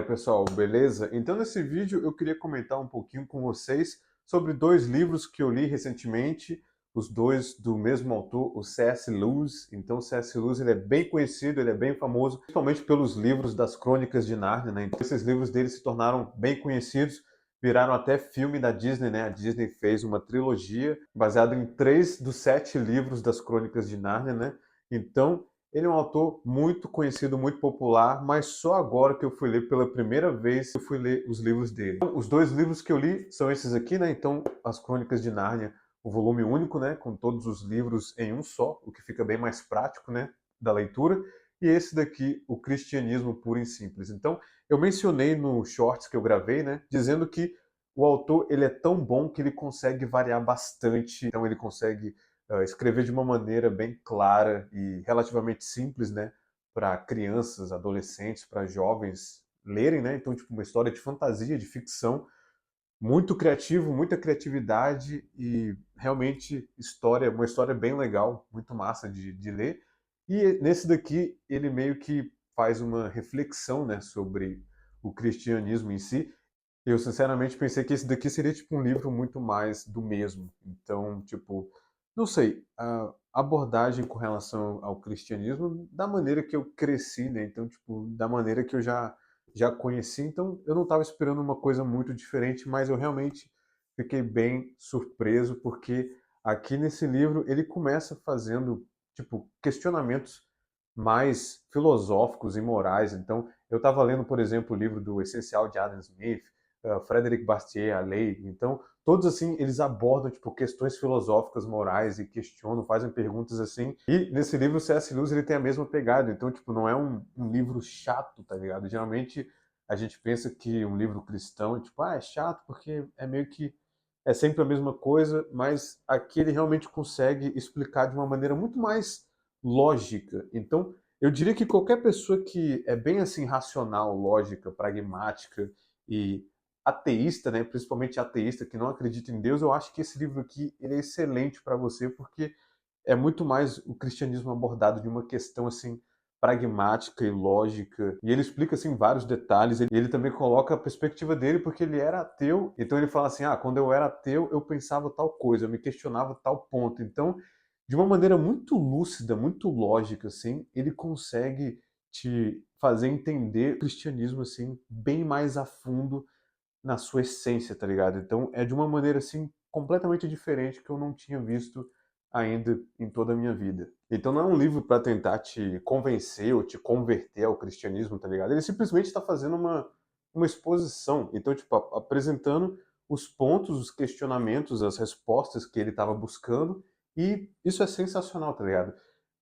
pessoal, beleza? Então nesse vídeo eu queria comentar um pouquinho com vocês sobre dois livros que eu li recentemente, os dois do mesmo autor, o C.S. Lewis. Então o C.S. Lewis ele é bem conhecido, ele é bem famoso, principalmente pelos livros das Crônicas de Nárnia, né? Então esses livros dele se tornaram bem conhecidos, viraram até filme da Disney, né? A Disney fez uma trilogia baseada em 3 dos 7 livros das Crônicas de Nárnia, né? Então ele é um autor muito conhecido, muito popular, mas só agora que eu fui ler pela primeira vez, eu fui ler os livros dele. Então, os dois livros que eu li são esses aqui, né? Então, As Crônicas de Nárnia, o volume único, né? Com todos os livros em um só, o que fica bem mais prático, né? Da leitura. E esse daqui, O Cristianismo Puro e Simples. Então, eu mencionei no shorts que eu gravei, né? Dizendo que o autor ele é tão bom que ele consegue variar bastante. Então, ele consegue escrever de uma maneira bem clara e relativamente simples, né, para crianças, adolescentes, para jovens lerem, né? Então, tipo, uma história de fantasia, de ficção, muito criativo, muita criatividade e realmente uma história bem legal, muito massa de ler. E nesse daqui, ele meio que faz uma reflexão, né, sobre o cristianismo em si. Eu sinceramente pensei que esse daqui seria tipo um livro muito mais do mesmo. Então, tipo, não sei, a abordagem com relação ao cristianismo da maneira que eu cresci, né? Então, tipo, da maneira que eu já conheci. Então, eu não estava esperando uma coisa muito diferente, mas eu realmente fiquei bem surpreso porque aqui nesse livro ele começa fazendo, tipo, questionamentos mais filosóficos e morais. Então, eu estava lendo, por exemplo, o livro do Essencial de Adam Smith, Frederic Bastiat, A Lei. Então, todos assim, eles abordam tipo questões filosóficas, morais e questionam, fazem perguntas assim. E nesse livro o C.S. Lewis ele tem a mesma pegada. Então, tipo, não é um livro chato, tá ligado? Geralmente a gente pensa que um livro cristão, tipo, é chato porque é meio que é sempre a mesma coisa, mas aqui ele realmente consegue explicar de uma maneira muito mais lógica. Então, eu diria que qualquer pessoa que é bem assim racional, lógica, pragmática e ateísta, né, principalmente ateísta que não acredita em Deus, eu acho que esse livro aqui ele é excelente para você porque é muito mais o cristianismo abordado de uma questão assim pragmática e lógica. E ele explica assim vários detalhes. Ele também coloca a perspectiva dele porque ele era ateu. Então ele fala assim: "Ah, quando eu era ateu, eu pensava tal coisa, eu me questionava tal ponto". Então, de uma maneira muito lúcida, muito lógica assim, ele consegue te fazer entender o cristianismo assim bem mais a fundo na sua essência, tá ligado? Então é de uma maneira assim completamente diferente que eu não tinha visto ainda em toda a minha vida. Então não é um livro para tentar te convencer ou te converter ao cristianismo, tá ligado? Ele simplesmente está fazendo uma exposição. Então, tipo, apresentando os pontos, os questionamentos, as respostas que ele estava buscando, e isso é sensacional, tá ligado?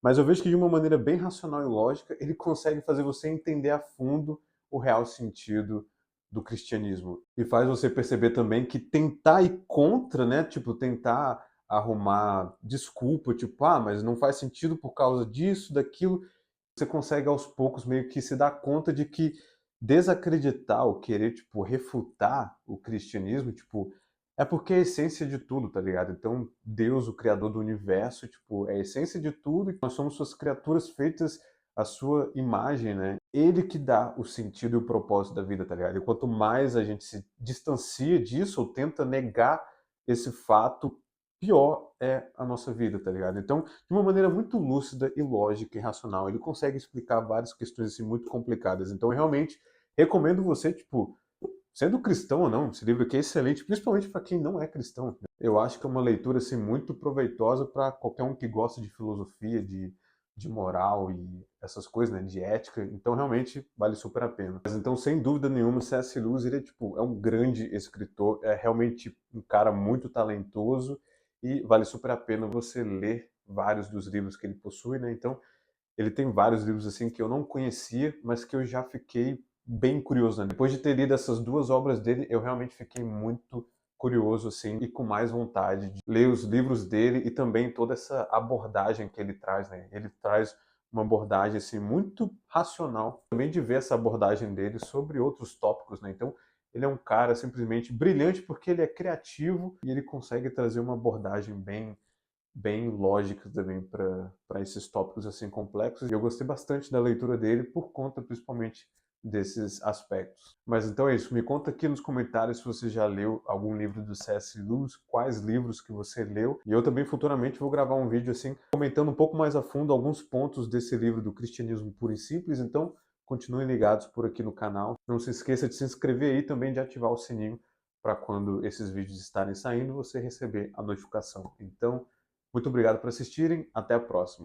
Mas eu vejo que de uma maneira bem racional e lógica, ele consegue fazer você entender a fundo o real sentido do cristianismo. E faz você perceber também que tentar ir contra, né? Tipo, tentar arrumar desculpa, tipo, ah, mas não faz sentido por causa disso, daquilo. Você consegue aos poucos meio que se dar conta de que desacreditar ou querer, tipo, refutar o cristianismo, tipo, é porque é a essência de tudo, tá ligado? Então, Deus, o criador do universo, tipo, é a essência de tudo e nós somos suas criaturas feitas à sua imagem, né? Ele que dá o sentido e o propósito da vida, tá ligado? E quanto mais a gente se distancia disso ou tenta negar esse fato, pior é a nossa vida, tá ligado? Então, de uma maneira muito lúcida e lógica e racional, ele consegue explicar várias questões assim muito complicadas. Então, eu realmente recomendo você, tipo, sendo cristão ou não, esse livro aqui é excelente, principalmente para quem não é cristão. Eu acho que é uma leitura assim muito proveitosa para qualquer um que gosta de filosofia, de moral e essas coisas, né, de ética. Então realmente vale super a pena. Mas então, sem dúvida nenhuma, C.S. Lewis ele é tipo é um grande escritor, é realmente um cara muito talentoso e vale super a pena você ler vários dos livros que ele possui, né? Então, ele tem vários livros assim que eu não conhecia, mas que eu já fiquei bem curioso, né? Depois de ter lido essas duas obras dele, eu realmente fiquei muito curioso assim e com mais vontade de ler os livros dele e também toda essa abordagem que ele traz, né? Ele traz uma abordagem assim muito racional, também de ver essa abordagem dele sobre outros tópicos, né? Então, ele é um cara simplesmente brilhante porque ele é criativo e ele consegue trazer uma abordagem bem lógicas também para esses tópicos assim complexos. E eu gostei bastante da leitura dele por conta principalmente desses aspectos. Mas então é isso, me conta aqui nos comentários se você já leu algum livro do C.S. Lewis, quais livros que você leu, e eu também futuramente vou gravar um vídeo assim, comentando um pouco mais a fundo alguns pontos desse livro do Cristianismo Puro e Simples, então continuem ligados por aqui no canal. Não se esqueça de se inscrever aí e também de ativar o sininho para quando esses vídeos estarem saindo, você receber a notificação. Então, muito obrigado por assistirem, até a próxima.